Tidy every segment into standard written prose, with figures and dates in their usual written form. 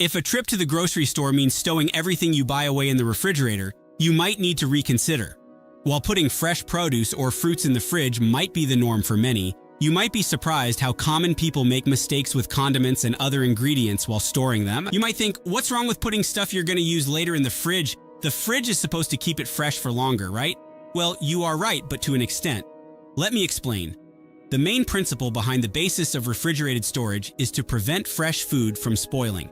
If a trip to the grocery store means stowing everything you buy away in the refrigerator, you might need to reconsider. While putting fresh produce or fruits in the fridge might be the norm for many, you might be surprised how common people make mistakes with condiments and other ingredients while storing them. You might think, what's wrong with putting stuff you're going to use later in the fridge? The fridge is supposed to keep it fresh for longer, right? Well, you are right, but to an extent. Let me explain. The main principle behind the basis of refrigerated storage is to prevent fresh food from spoiling.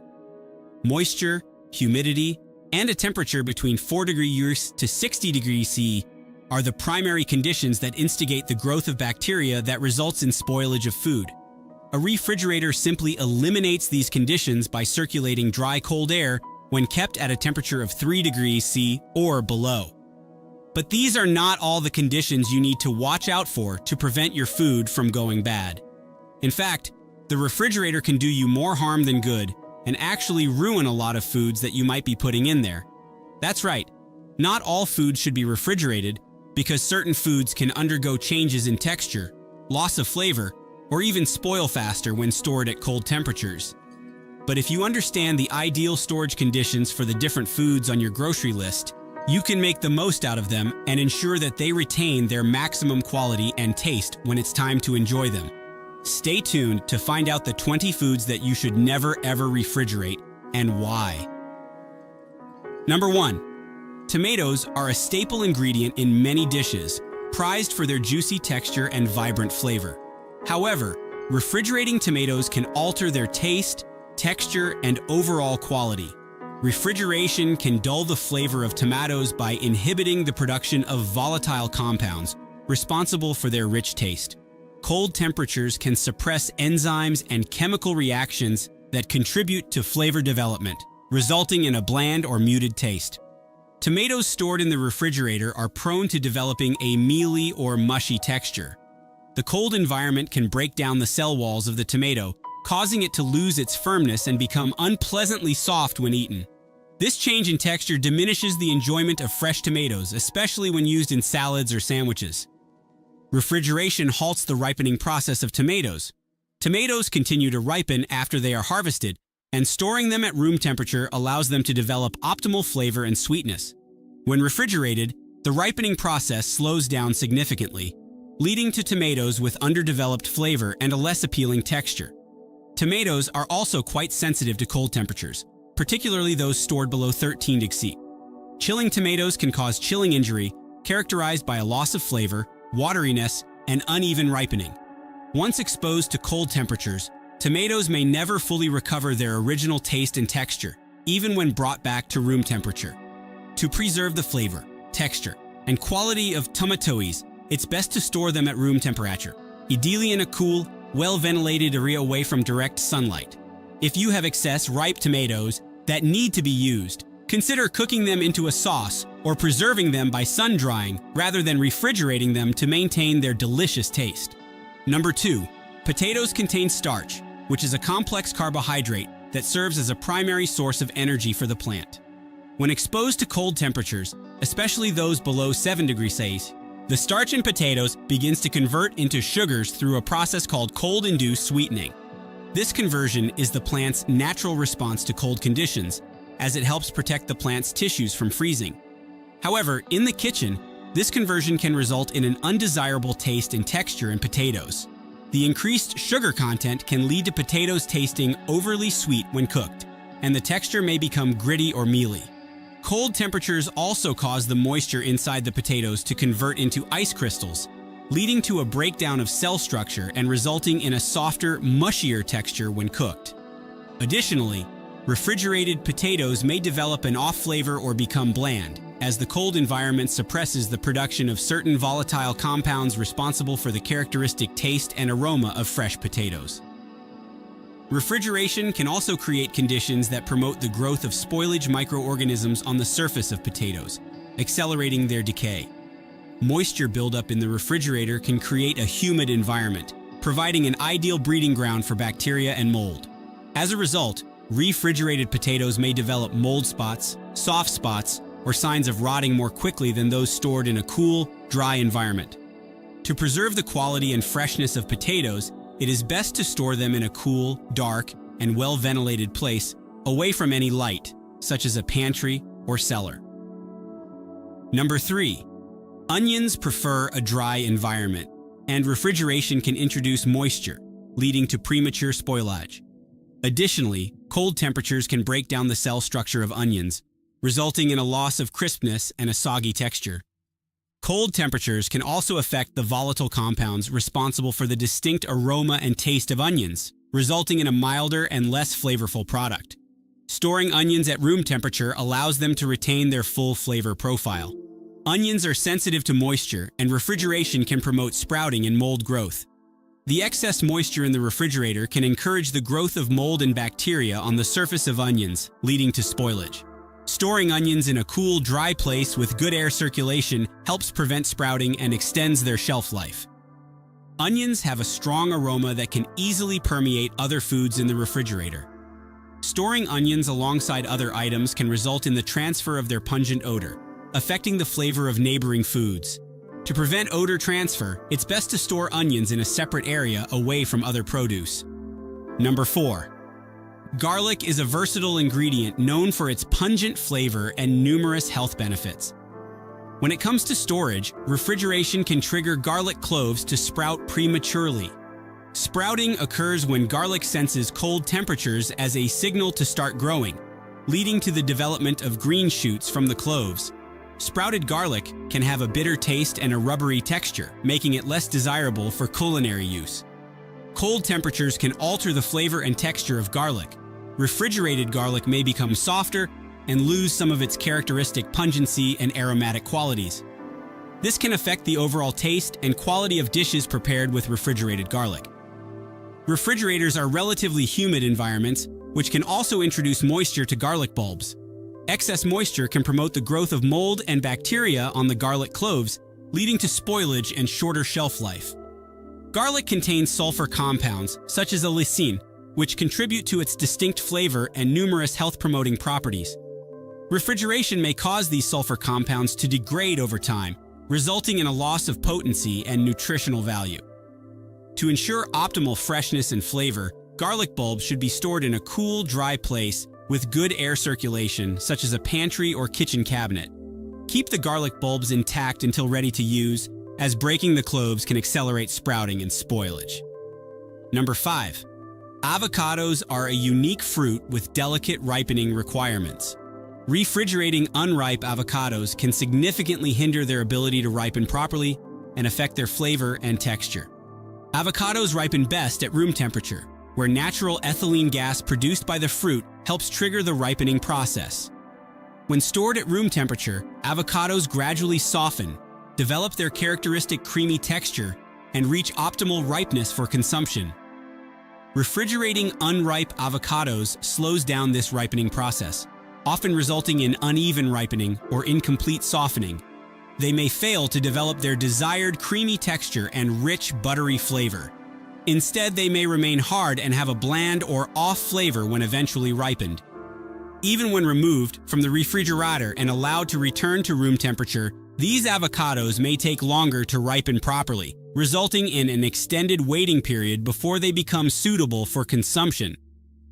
Moisture, humidity, and a temperature between 4 degrees to 60 degrees C are the primary conditions that instigate the growth of bacteria that results in spoilage of food. A refrigerator simply eliminates these conditions by circulating dry, cold air when kept at a temperature of 3 degrees C or below. But these are not all the conditions you need to watch out for to prevent your food from going bad. In fact, the refrigerator can do you more harm than good and actually ruin a lot of foods that you might be putting in there. That's right, not all foods should be refrigerated, because certain foods can undergo changes in texture, loss of flavor, or even spoil faster when stored at cold temperatures. But if you understand the ideal storage conditions for the different foods on your grocery list, you can make the most out of them and ensure that they retain their maximum quality and taste when it's time to enjoy them. Stay tuned to find out the 20 foods that you should never ever refrigerate and why. Number 1. Tomatoes are a staple ingredient in many dishes, prized for their juicy texture and vibrant flavor. However, refrigerating tomatoes can alter their taste, texture, and overall quality. Refrigeration can dull the flavor of tomatoes by inhibiting the production of volatile compounds responsible for their rich taste. Cold temperatures can suppress enzymes and chemical reactions that contribute to flavor development, resulting in a bland or muted taste. Tomatoes stored in the refrigerator are prone to developing a mealy or mushy texture. The cold environment can break down the cell walls of the tomato, causing it to lose its firmness and become unpleasantly soft when eaten. This change in texture diminishes the enjoyment of fresh tomatoes, especially when used in salads or sandwiches. Refrigeration halts the ripening process of tomatoes. Tomatoes continue to ripen after they are harvested, and storing them at room temperature allows them to develop optimal flavor and sweetness. When refrigerated, the ripening process slows down significantly, leading to tomatoes with underdeveloped flavor and a less appealing texture. Tomatoes are also quite sensitive to cold temperatures, particularly those stored below 13 degrees C. Chilling tomatoes can cause chilling injury, characterized by a loss of flavor, wateriness, and uneven ripening. Once exposed to cold temperatures, tomatoes may never fully recover their original taste and texture, even when brought back to room temperature. To preserve the flavor, texture, and quality of tomatoes, it's best to store them at room temperature, ideally in a cool, well-ventilated area away from direct sunlight. If you have excess ripe tomatoes that need to be used, consider cooking them into a sauce or preserving them by sun-drying rather than refrigerating them to maintain their delicious taste. Number 2. Potatoes contain starch, which is a complex carbohydrate that serves as a primary source of energy for the plant. When exposed to cold temperatures, especially those below 7 degrees C, the starch in potatoes begins to convert into sugars through a process called cold-induced sweetening. This conversion is the plant's natural response to cold conditions, as it helps protect the plant's tissues from freezing. However, in the kitchen, this conversion can result in an undesirable taste and texture in potatoes. The increased sugar content can lead to potatoes tasting overly sweet when cooked, and the texture may become gritty or mealy. Cold temperatures also cause the moisture inside the potatoes to convert into ice crystals, leading to a breakdown of cell structure and resulting in a softer, mushier texture when cooked. Additionally, refrigerated potatoes may develop an off flavor or become bland, as the cold environment suppresses the production of certain volatile compounds responsible for the characteristic taste and aroma of fresh potatoes. Refrigeration can also create conditions that promote the growth of spoilage microorganisms on the surface of potatoes, accelerating their decay. Moisture buildup in the refrigerator can create a humid environment, providing an ideal breeding ground for bacteria and mold. As a result, refrigerated potatoes may develop mold spots, soft spots, or signs of rotting more quickly than those stored in a cool, dry environment. To preserve the quality and freshness of potatoes, it is best to store them in a cool, dark, and well-ventilated place away from any light, such as a pantry or cellar. Number 3. Onions prefer a dry environment, and refrigeration can introduce moisture, leading to premature spoilage. Additionally, cold temperatures can break down the cell structure of onions, resulting in a loss of crispness and a soggy texture. Cold temperatures can also affect the volatile compounds responsible for the distinct aroma and taste of onions, resulting in a milder and less flavorful product. Storing onions at room temperature allows them to retain their full flavor profile. Onions are sensitive to moisture, and refrigeration can promote sprouting and mold growth. The excess moisture in the refrigerator can encourage the growth of mold and bacteria on the surface of onions, leading to spoilage. Storing onions in a cool, dry place with good air circulation helps prevent sprouting and extends their shelf life. Onions have a strong aroma that can easily permeate other foods in the refrigerator. Storing onions alongside other items can result in the transfer of their pungent odor, affecting the flavor of neighboring foods. To prevent odor transfer, it's best to store onions in a separate area away from other produce. Number 4. Garlic is a versatile ingredient known for its pungent flavor and numerous health benefits. When it comes to storage, refrigeration can trigger garlic cloves to sprout prematurely. Sprouting occurs when garlic senses cold temperatures as a signal to start growing, leading to the development of green shoots from the cloves. Sprouted garlic can have a bitter taste and a rubbery texture, making it less desirable for culinary use. Cold temperatures can alter the flavor and texture of garlic. Refrigerated garlic may become softer and lose some of its characteristic pungency and aromatic qualities. This can affect the overall taste and quality of dishes prepared with refrigerated garlic. Refrigerators are relatively humid environments, which can also introduce moisture to garlic bulbs. Excess moisture can promote the growth of mold and bacteria on the garlic cloves, leading to spoilage and shorter shelf life. Garlic contains sulfur compounds, such as allicin, which contribute to its distinct flavor and numerous health-promoting properties. Refrigeration may cause these sulfur compounds to degrade over time, resulting in a loss of potency and nutritional value. To ensure optimal freshness and flavor, garlic bulbs should be stored in a cool, dry place with good air circulation, such as a pantry or kitchen cabinet. Keep the garlic bulbs intact until ready to use, as breaking the cloves can accelerate sprouting and spoilage. Number 5. Avocados are a unique fruit with delicate ripening requirements. Refrigerating unripe avocados can significantly hinder their ability to ripen properly and affect their flavor and texture. Avocados ripen best at room temperature, where natural ethylene gas produced by the fruit helps trigger the ripening process. When stored at room temperature, avocados gradually soften, develop their characteristic creamy texture, and reach optimal ripeness for consumption. Refrigerating unripe avocados slows down this ripening process, often resulting in uneven ripening or incomplete softening. They may fail to develop their desired creamy texture and rich, buttery flavor. Instead, they may remain hard and have a bland or off flavor when eventually ripened. Even when removed from the refrigerator and allowed to return to room temperature, these avocados may take longer to ripen properly, resulting in an extended waiting period before they become suitable for consumption.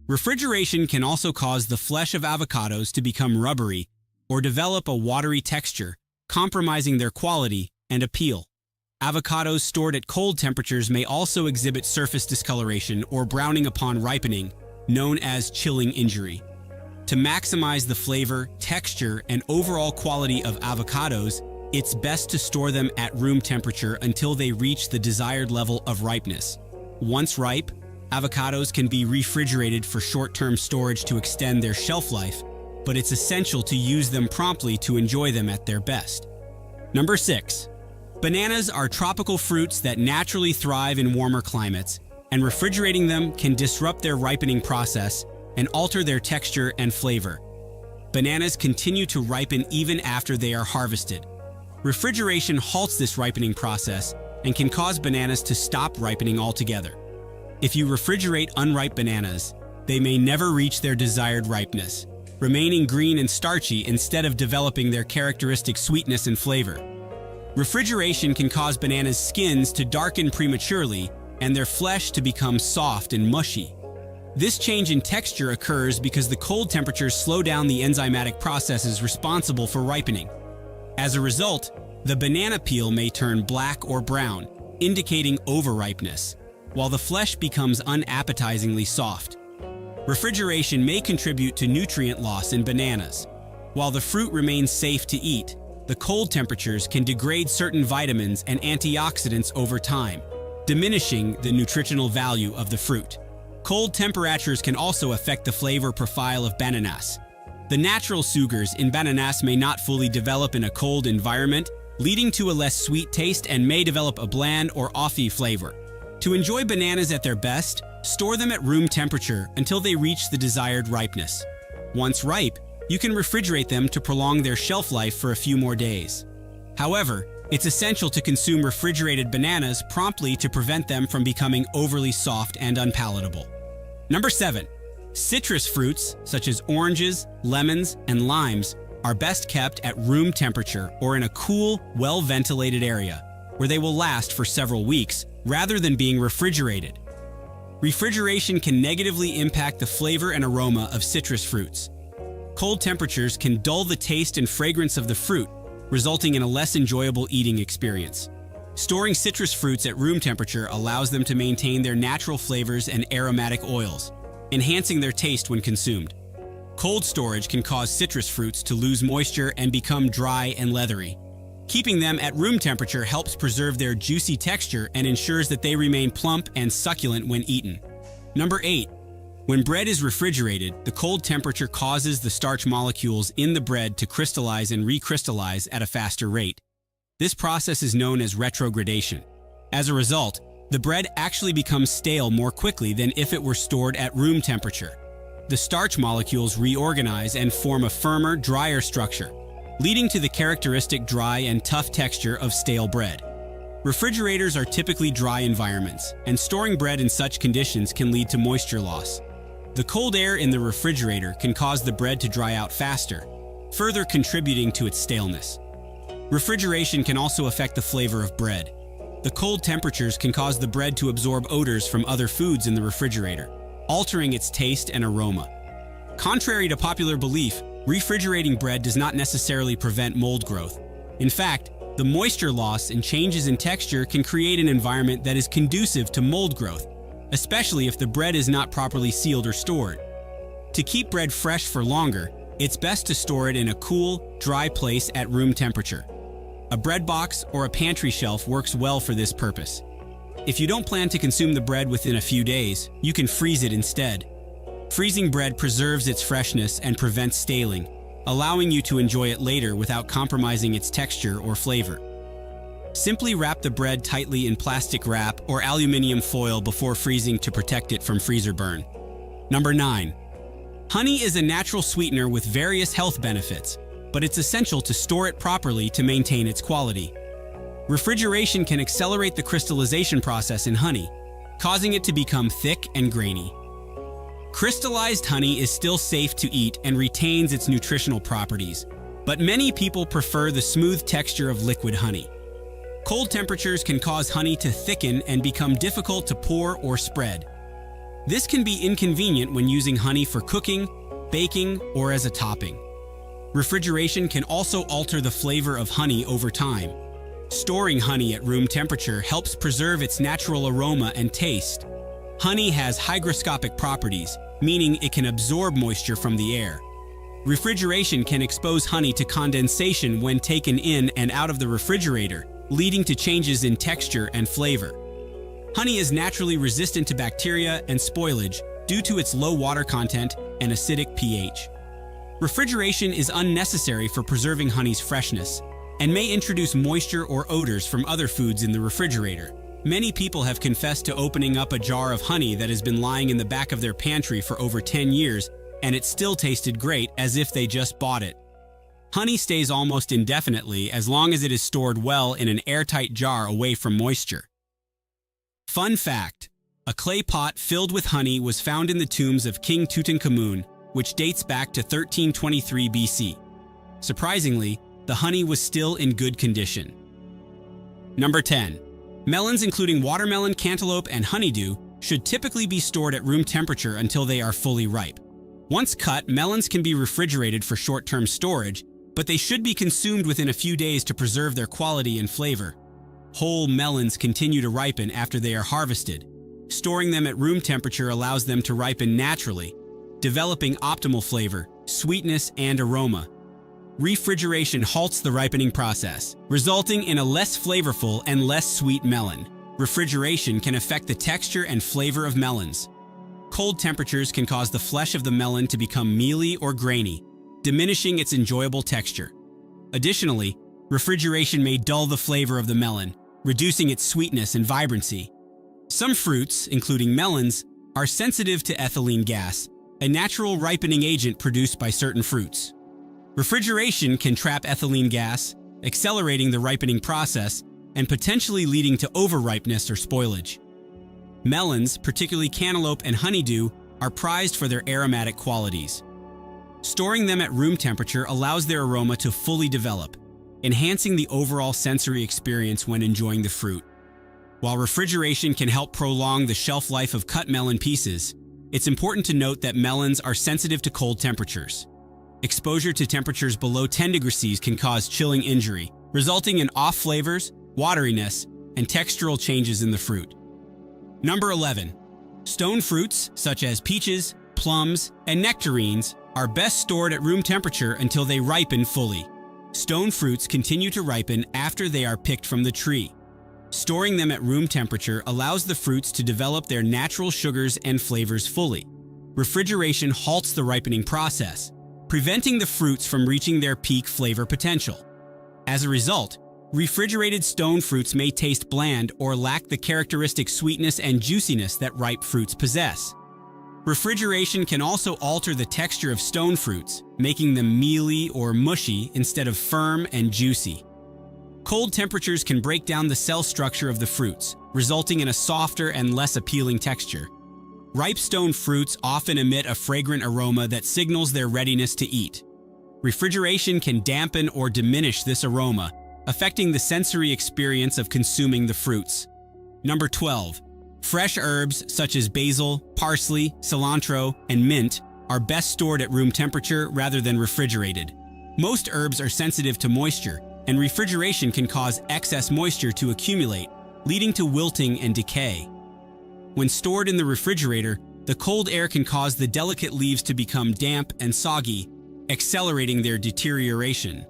Refrigeration can also cause the flesh of avocados to become rubbery or develop a watery texture, compromising their quality and appeal. Avocados stored at cold temperatures may also exhibit surface discoloration or browning upon ripening, known as chilling injury. To maximize the flavor, texture, and overall quality of avocados, it's best to store them at room temperature until they reach the desired level of ripeness. Once ripe, avocados can be refrigerated for short-term storage to extend their shelf life, but it's essential to use them promptly to enjoy them at their best. Number 6. Bananas are tropical fruits that naturally thrive in warmer climates, and refrigerating them can disrupt their ripening process and alter their texture and flavor. Bananas continue to ripen even after they are harvested. Refrigeration halts this ripening process and can cause bananas to stop ripening altogether. If you refrigerate unripe bananas, they may never reach their desired ripeness, remaining green and starchy instead of developing their characteristic sweetness and flavor. Refrigeration can cause bananas' skins to darken prematurely and their flesh to become soft and mushy. This change in texture occurs because the cold temperatures slow down the enzymatic processes responsible for ripening. As a result, the banana peel may turn black or brown, indicating overripeness, while the flesh becomes unappetizingly soft. Refrigeration may contribute to nutrient loss in bananas. While the fruit remains safe to eat, the cold temperatures can degrade certain vitamins and antioxidants over time, diminishing the nutritional value of the fruit. Cold temperatures can also affect the flavor profile of bananas. The natural sugars in bananas may not fully develop in a cold environment, leading to a less sweet taste and may develop a bland or offy flavor. To enjoy bananas at their best, store them at room temperature until they reach the desired ripeness. Once ripe, you can refrigerate them to prolong their shelf life for a few more days. However, it's essential to consume refrigerated bananas promptly to prevent them from becoming overly soft and unpalatable. Number 7. Citrus fruits, such as oranges, lemons, and limes, are best kept at room temperature or in a cool, well-ventilated area, where they will last for several weeks, rather than being refrigerated. Refrigeration can negatively impact the flavor and aroma of citrus fruits. Cold temperatures can dull the taste and fragrance of the fruit, resulting in a less enjoyable eating experience. Storing citrus fruits at room temperature allows them to maintain their natural flavors and aromatic oils, enhancing their taste when consumed. Cold storage can cause citrus fruits to lose moisture and become dry and leathery. Keeping them at room temperature helps preserve their juicy texture and ensures that they remain plump and succulent when eaten. Number 8. When bread is refrigerated, the cold temperature causes the starch molecules in the bread to crystallize and recrystallize at a faster rate. This process is known as retrogradation. As a result, the bread actually becomes stale more quickly than if it were stored at room temperature. The starch molecules reorganize and form a firmer, drier structure, leading to the characteristic dry and tough texture of stale bread. Refrigerators are typically dry environments, and storing bread in such conditions can lead to moisture loss. The cold air in the refrigerator can cause the bread to dry out faster, further contributing to its staleness. Refrigeration can also affect the flavor of bread. The cold temperatures can cause the bread to absorb odors from other foods in the refrigerator, altering its taste and aroma. Contrary to popular belief, refrigerating bread does not necessarily prevent mold growth. In fact, the moisture loss and changes in texture can create an environment that is conducive to mold growth, especially if the bread is not properly sealed or stored. To keep bread fresh for longer, it's best to store it in a cool, dry place at room temperature. A bread box or a pantry shelf works well for this purpose. If you don't plan to consume the bread within a few days, you can freeze it instead. Freezing bread preserves its freshness and prevents staling, allowing you to enjoy it later without compromising its texture or flavor. Simply wrap the bread tightly in plastic wrap or aluminum foil before freezing to protect it from freezer burn. Number 9. Honey is a natural sweetener with various health benefits, but it's essential to store it properly to maintain its quality. Refrigeration can accelerate the crystallization process in honey, causing it to become thick and grainy. Crystallized honey is still safe to eat and retains its nutritional properties, but many people prefer the smooth texture of liquid honey. Cold temperatures can cause honey to thicken and become difficult to pour or spread. This can be inconvenient when using honey for cooking, baking, or as a topping. Refrigeration can also alter the flavor of honey over time. Storing honey at room temperature helps preserve its natural aroma and taste. Honey has hygroscopic properties, meaning it can absorb moisture from the air. Refrigeration can expose honey to condensation when taken in and out of the refrigerator, leading to changes in texture and flavor. Honey is naturally resistant to bacteria and spoilage due to its low water content and acidic pH. Refrigeration is unnecessary for preserving honey's freshness and may introduce moisture or odors from other foods in the refrigerator. Many people have confessed to opening up a jar of honey that has been lying in the back of their pantry for over 10 years, and it still tasted great as if they just bought it. Honey stays almost indefinitely as long as it is stored well in an airtight jar away from moisture. Fun fact: a clay pot filled with honey was found in the tombs of King Tutankhamun, which dates back to 1323 BC. Surprisingly, the honey was still in good condition. Number 10. Melons including watermelon, cantaloupe, and honeydew should typically be stored at room temperature until they are fully ripe. Once cut, melons can be refrigerated for short-term storage, but they should be consumed within a few days to preserve their quality and flavor. Whole melons continue to ripen after they are harvested. Storing them at room temperature allows them to ripen naturally, developing optimal flavor, sweetness, and aroma. Refrigeration halts the ripening process, resulting in a less flavorful and less sweet melon. Refrigeration can affect the texture and flavor of melons. Cold temperatures can cause the flesh of the melon to become mealy or grainy, diminishing its enjoyable texture. Additionally, refrigeration may dull the flavor of the melon, reducing its sweetness and vibrancy. Some fruits, including melons, are sensitive to ethylene gas, a natural ripening agent produced by certain fruits. Refrigeration can trap ethylene gas, accelerating the ripening process and potentially leading to overripeness or spoilage. Melons, particularly cantaloupe and honeydew, are prized for their aromatic qualities. Storing them at room temperature allows their aroma to fully develop, enhancing the overall sensory experience when enjoying the fruit. While refrigeration can help prolong the shelf life of cut melon pieces, it's important to note that melons are sensitive to cold temperatures. Exposure to temperatures below 10 degrees Celsius can cause chilling injury, resulting in off flavors, wateriness, and textural changes in the fruit. Number 11. Stone fruits, such as peaches, plums, and nectarines, are best stored at room temperature until they ripen fully. Stone fruits continue to ripen after they are picked from the tree. Storing them at room temperature allows the fruits to develop their natural sugars and flavors fully. Refrigeration halts the ripening process, preventing the fruits from reaching their peak flavor potential. As a result, refrigerated stone fruits may taste bland or lack the characteristic sweetness and juiciness that ripe fruits possess. Refrigeration can also alter the texture of stone fruits, making them mealy or mushy instead of firm and juicy. Cold temperatures can break down the cell structure of the fruits, resulting in a softer and less appealing texture. Ripe stone fruits often emit a fragrant aroma that signals their readiness to eat. Refrigeration can dampen or diminish this aroma, affecting the sensory experience of consuming the fruits. Number 12. Fresh herbs such as basil, parsley, cilantro, and mint are best stored at room temperature rather than refrigerated. Most herbs are sensitive to moisture, and refrigeration can cause excess moisture to accumulate, leading to wilting and decay. When stored in the refrigerator, the cold air can cause the delicate leaves to become damp and soggy, accelerating their deterioration.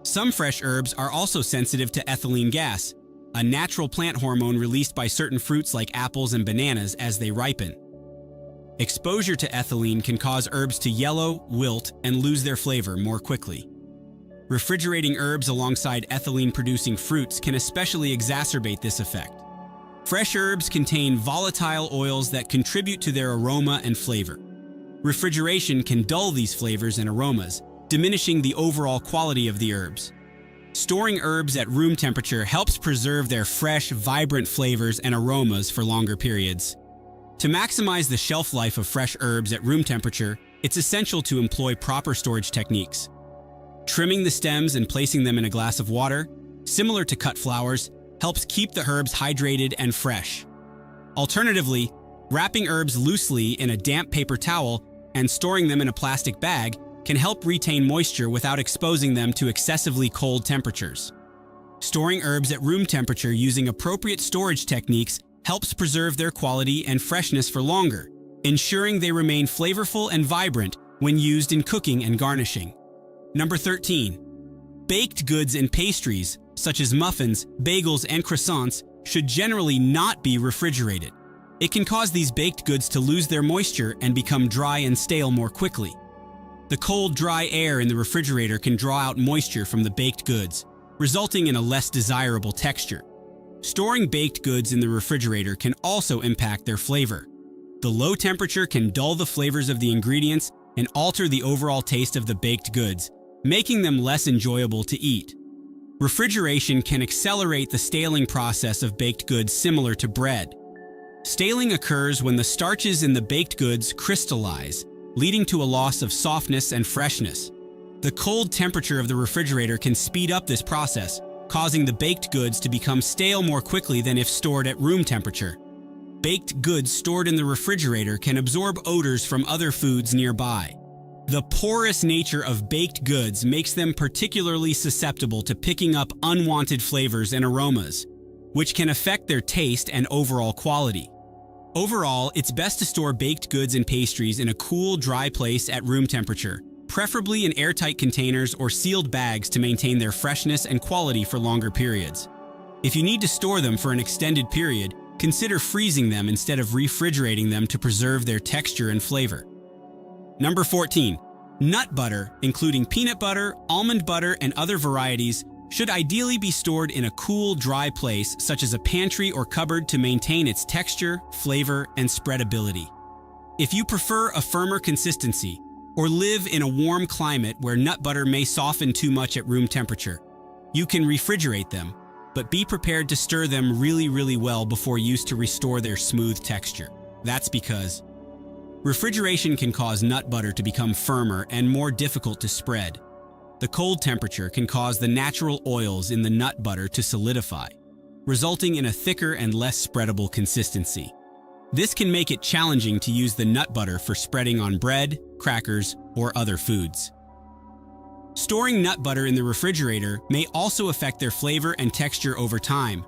Some fresh herbs are also sensitive to ethylene gas, a natural plant hormone released by certain fruits like apples and bananas as they ripen. Exposure to ethylene can cause herbs to yellow, wilt, and lose their flavor more quickly. Refrigerating herbs alongside ethylene-producing fruits can especially exacerbate this effect. Fresh herbs contain volatile oils that contribute to their aroma and flavor. Refrigeration can dull these flavors and aromas, diminishing the overall quality of the herbs. Storing herbs at room temperature helps preserve their fresh, vibrant flavors and aromas for longer periods. To maximize the shelf life of fresh herbs at room temperature, it's essential to employ proper storage techniques. Trimming the stems and placing them in a glass of water, similar to cut flowers, helps keep the herbs hydrated and fresh. Alternatively, wrapping herbs loosely in a damp paper towel and storing them in a plastic bag can help retain moisture without exposing them to excessively cold temperatures. Storing herbs at room temperature using appropriate storage techniques helps preserve their quality and freshness for longer, ensuring they remain flavorful and vibrant when used in cooking and garnishing. Number 13. Baked goods and pastries, such as muffins, bagels, and croissants, should generally not be refrigerated. It can cause these baked goods to lose their moisture and become dry and stale more quickly. The cold, dry air in the refrigerator can draw out moisture from the baked goods, resulting in a less desirable texture. Storing baked goods in the refrigerator can also impact their flavor. The low temperature can dull the flavors of the ingredients and alter the overall taste of the baked goods, making them less enjoyable to eat. Refrigeration can accelerate the staling process of baked goods similar to bread. Staling occurs when the starches in the baked goods crystallize, leading to a loss of softness and freshness. The cold temperature of the refrigerator can speed up this process, causing the baked goods to become stale more quickly than if stored at room temperature. baked goods stored in the refrigerator can absorb odors from other foods nearby. The porous nature of baked goods makes them particularly susceptible to picking up unwanted flavors and aromas, which can affect their taste and overall quality. Overall, it's best to store baked goods and pastries in a cool, dry place at room temperature, preferably in airtight containers or sealed bags to maintain their freshness and quality for longer periods. If you need to store them for an extended period, consider freezing them instead of refrigerating them to preserve their texture and flavor. Number 14. Nut butter, including peanut butter, almond butter, and other varieties, should ideally be stored in a cool, dry place such as a pantry or cupboard to maintain its texture, flavor, and spreadability. If you prefer a firmer consistency or live in a warm climate where nut butter may soften too much at room temperature, you can refrigerate them, but be prepared to stir them really well before use to restore their smooth texture. That's because refrigeration can cause nut butter to become firmer and more difficult to spread. The cold temperature can cause the natural oils in the nut butter to solidify, resulting in a thicker and less spreadable consistency. This can make it challenging to use the nut butter for spreading on bread, crackers, or other foods. Storing nut butter in the refrigerator may also affect their flavor and texture over time.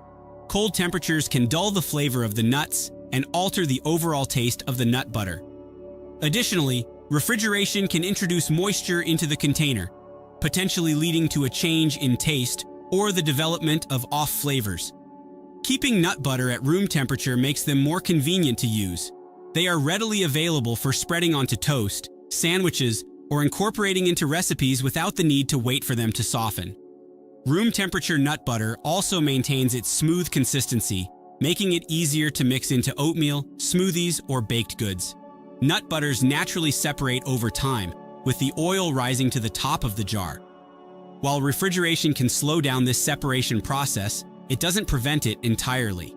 Cold temperatures can dull the flavor of the nuts and alter the overall taste of the nut butter. Additionally, refrigeration can introduce moisture into the container, potentially leading to a change in taste or the development of off flavors. Keeping nut butter at room temperature makes them more convenient to use. They are readily available for spreading onto toast, sandwiches, or incorporating into recipes without the need to wait for them to soften. Room temperature nut butter also maintains its smooth consistency, making it easier to mix into oatmeal, smoothies, or baked goods. Nut butters naturally separate over time, with the oil rising to the top of the jar. While refrigeration can slow down this separation process, it doesn't prevent it entirely.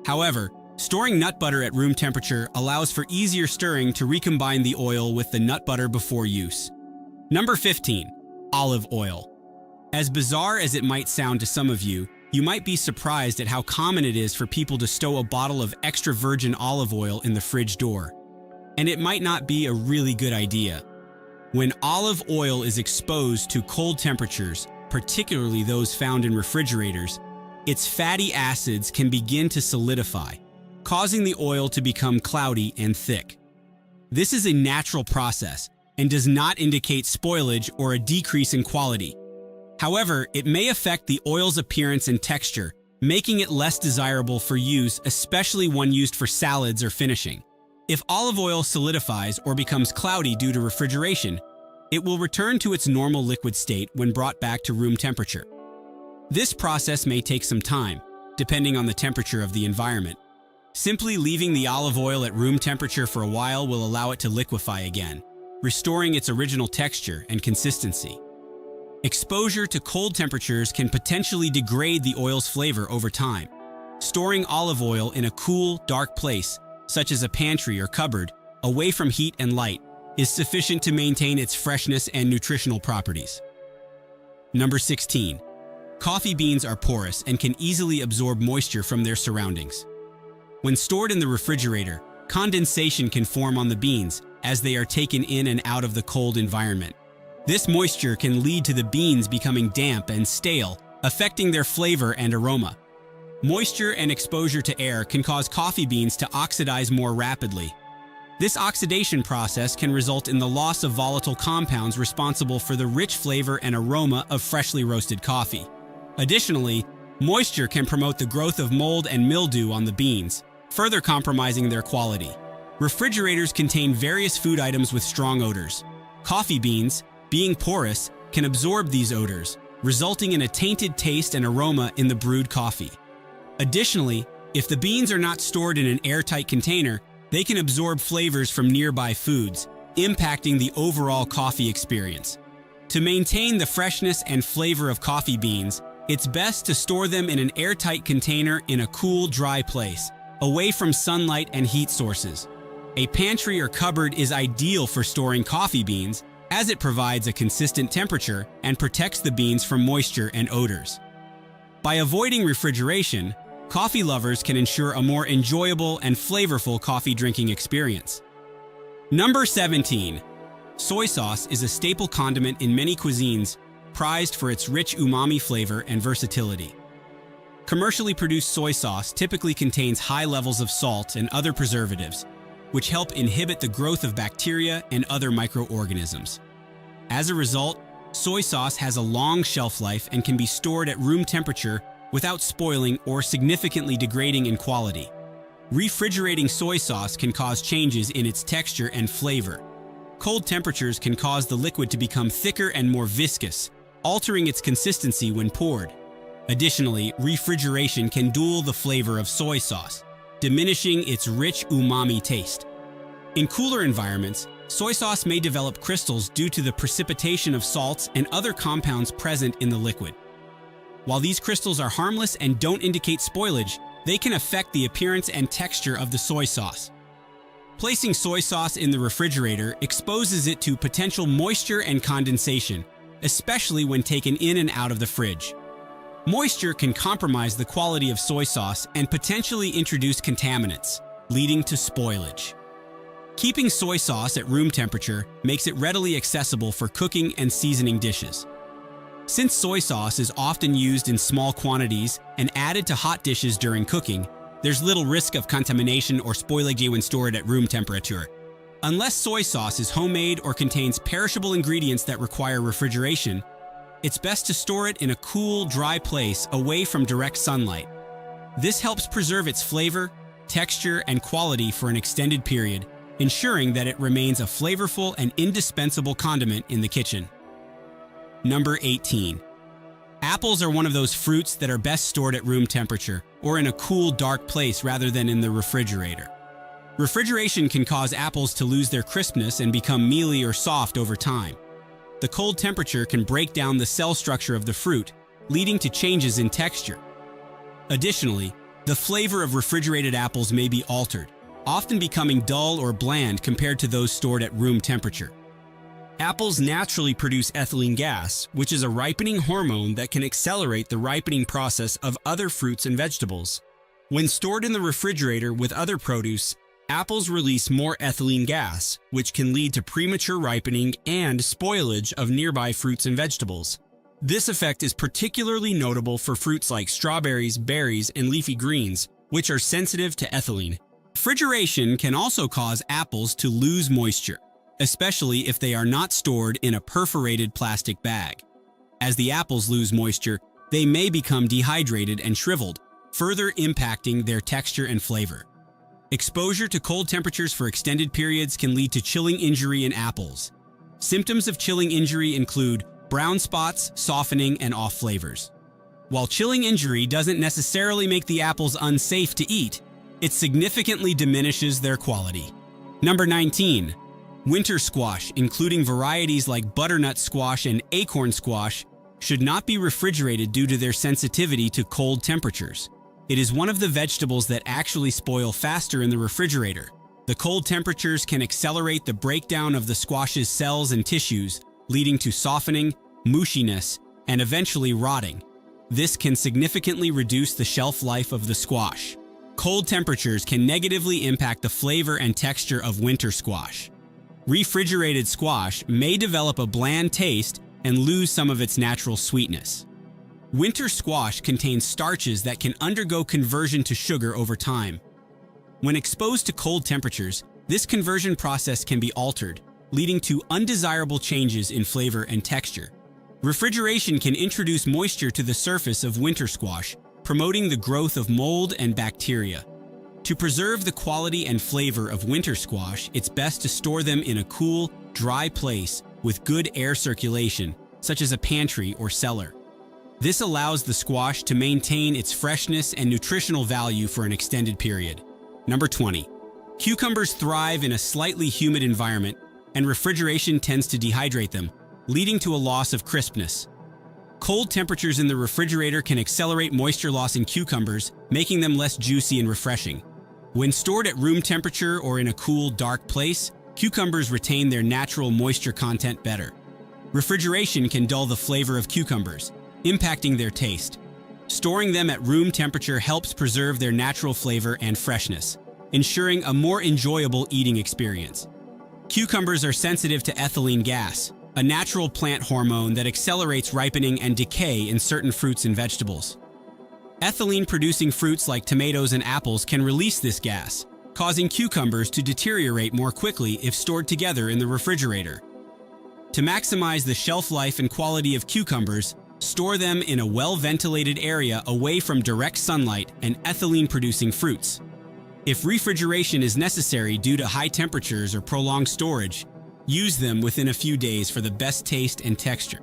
However, storing nut butter at room temperature allows for easier stirring to recombine the oil with the nut butter before use. Number 15. Olive oil. As bizarre as it might sound to some of you, you might be surprised at how common it is for people to stow a bottle of extra virgin olive oil in the fridge door. And it might not be a really good idea. When olive oil is exposed to cold temperatures, particularly those found in refrigerators, its fatty acids can begin to solidify, causing the oil to become cloudy and thick. This is a natural process and does not indicate spoilage or a decrease in quality. However, it may affect the oil's appearance and texture, making it less desirable for use, especially when used for salads or finishing. If olive oil solidifies or becomes cloudy due to refrigeration, it will return to its normal liquid state when brought back to room temperature. This process may take some time, depending on the temperature of the environment. Simply leaving the olive oil at room temperature for a while will allow it to liquefy again, restoring its original texture and consistency. Exposure to cold temperatures can potentially degrade the oil's flavor over time. Storing olive oil in a cool, dark place, such as a pantry or cupboard, away from heat and light, is sufficient to maintain its freshness and nutritional properties. Number 16. Coffee beans are porous and can easily absorb moisture from their surroundings. When stored in the refrigerator, condensation can form on the beans as they are taken in and out of the cold environment. This moisture can lead to the beans becoming damp and stale, affecting their flavor and aroma. Moisture and exposure to air can cause coffee beans to oxidize more rapidly. This oxidation process can result in the loss of volatile compounds responsible for the rich flavor and aroma of freshly roasted coffee. Additionally, moisture can promote the growth of mold and mildew on the beans, further compromising their quality. Refrigerators contain various food items with strong odors. Coffee beans, being porous, can absorb these odors, resulting in a tainted taste and aroma in the brewed coffee. Additionally, if the beans are not stored in an airtight container, they can absorb flavors from nearby foods, impacting the overall coffee experience. To maintain the freshness and flavor of coffee beans, it's best to store them in an airtight container in a cool, dry place, away from sunlight and heat sources. A pantry or cupboard is ideal for storing coffee beans, as it provides a consistent temperature and protects the beans from moisture and odors. By avoiding refrigeration, Coffee lovers can ensure a more enjoyable and flavorful coffee drinking experience. Number 17. Soy sauce is a staple condiment in many cuisines, prized for its rich umami flavor and versatility. Commercially produced soy sauce typically contains high levels of salt and other preservatives, which help inhibit the growth of bacteria and other microorganisms. As a result, soy sauce has a long shelf life and can be stored at room temperature without spoiling or significantly degrading in quality. Refrigerating soy sauce can cause changes in its texture and flavor. Cold temperatures can cause the liquid to become thicker and more viscous, altering its consistency when poured. Additionally, refrigeration can dull the flavor of soy sauce, diminishing its rich umami taste. In cooler environments, soy sauce may develop crystals due to the precipitation of salts and other compounds present in the liquid. While these crystals are harmless and don't indicate spoilage, they can affect the appearance and texture of the soy sauce. Placing soy sauce in the refrigerator exposes it to potential moisture and condensation, especially when taken in and out of the fridge. Moisture can compromise the quality of soy sauce and potentially introduce contaminants, leading to spoilage. Keeping soy sauce at room temperature makes it readily accessible for cooking and seasoning dishes. Since soy sauce is often used in small quantities and added to hot dishes during cooking, there's little risk of contamination or spoilage when stored at room temperature. Unless soy sauce is homemade or contains perishable ingredients that require refrigeration, it's best to store it in a cool, dry place away from direct sunlight. This helps preserve its flavor, texture, and quality for an extended period, ensuring that it remains a flavorful and indispensable condiment in the kitchen. Number 18. Apples are one of those fruits that are best stored at room temperature or in a cool, dark place rather than in the refrigerator. Refrigeration can cause apples to lose their crispness and become mealy or soft over time. The cold temperature can break down the cell structure of the fruit, leading to changes in texture. Additionally, the flavor of refrigerated apples may be altered, often becoming dull or bland compared to those stored at room temperature. Apples naturally produce ethylene gas, which is a ripening hormone that can accelerate the ripening process of other fruits and vegetables. When stored in the refrigerator with other produce, apples release more ethylene gas, which can lead to premature ripening and spoilage of nearby fruits and vegetables. This effect is particularly notable for fruits like strawberries, berries, and leafy greens, which are sensitive to ethylene. Refrigeration can also cause apples to lose moisture, especially if they are not stored in a perforated plastic bag. As the apples lose moisture, they may become dehydrated and shriveled, further impacting their texture and flavor. Exposure to cold temperatures for extended periods can lead to chilling injury in apples. Symptoms of chilling injury include brown spots, softening, and off flavors. While chilling injury doesn't necessarily make the apples unsafe to eat, it significantly diminishes their quality. Number 19. Winter squash, including varieties like butternut squash and acorn squash, should not be refrigerated due to their sensitivity to cold temperatures. It is one of the vegetables that actually spoil faster in the refrigerator. The cold temperatures can accelerate the breakdown of the squash's cells and tissues, leading to softening, mushiness, and eventually rotting. This can significantly reduce the shelf life of the squash. Cold temperatures can negatively impact the flavor and texture of winter squash. Refrigerated squash may develop a bland taste and lose some of its natural sweetness. Winter squash contains starches that can undergo conversion to sugar over time. When exposed to cold temperatures, this conversion process can be altered, leading to undesirable changes in flavor and texture. Refrigeration can introduce moisture to the surface of winter squash, promoting the growth of mold and bacteria. To preserve the quality and flavor of winter squash, it's best to store them in a cool, dry place with good air circulation, such as a pantry or cellar. This allows the squash to maintain its freshness and nutritional value for an extended period. Number 20. Cucumbers thrive in a slightly humid environment, and refrigeration tends to dehydrate them, leading to a loss of crispness. Cold temperatures in the refrigerator can accelerate moisture loss in cucumbers, making them less juicy and refreshing. When stored at room temperature or in a cool, dark place, cucumbers retain their natural moisture content better. Refrigeration can dull the flavor of cucumbers, impacting their taste. Storing them at room temperature helps preserve their natural flavor and freshness, ensuring a more enjoyable eating experience. Cucumbers are sensitive to ethylene gas, a natural plant hormone that accelerates ripening and decay in certain fruits and vegetables. Ethylene-producing fruits like tomatoes and apples can release this gas, causing cucumbers to deteriorate more quickly if stored together in the refrigerator. To maximize the shelf life and quality of cucumbers, store them in a well-ventilated area away from direct sunlight and ethylene-producing fruits. If refrigeration is necessary due to high temperatures or prolonged storage, use them within a few days for the best taste and texture.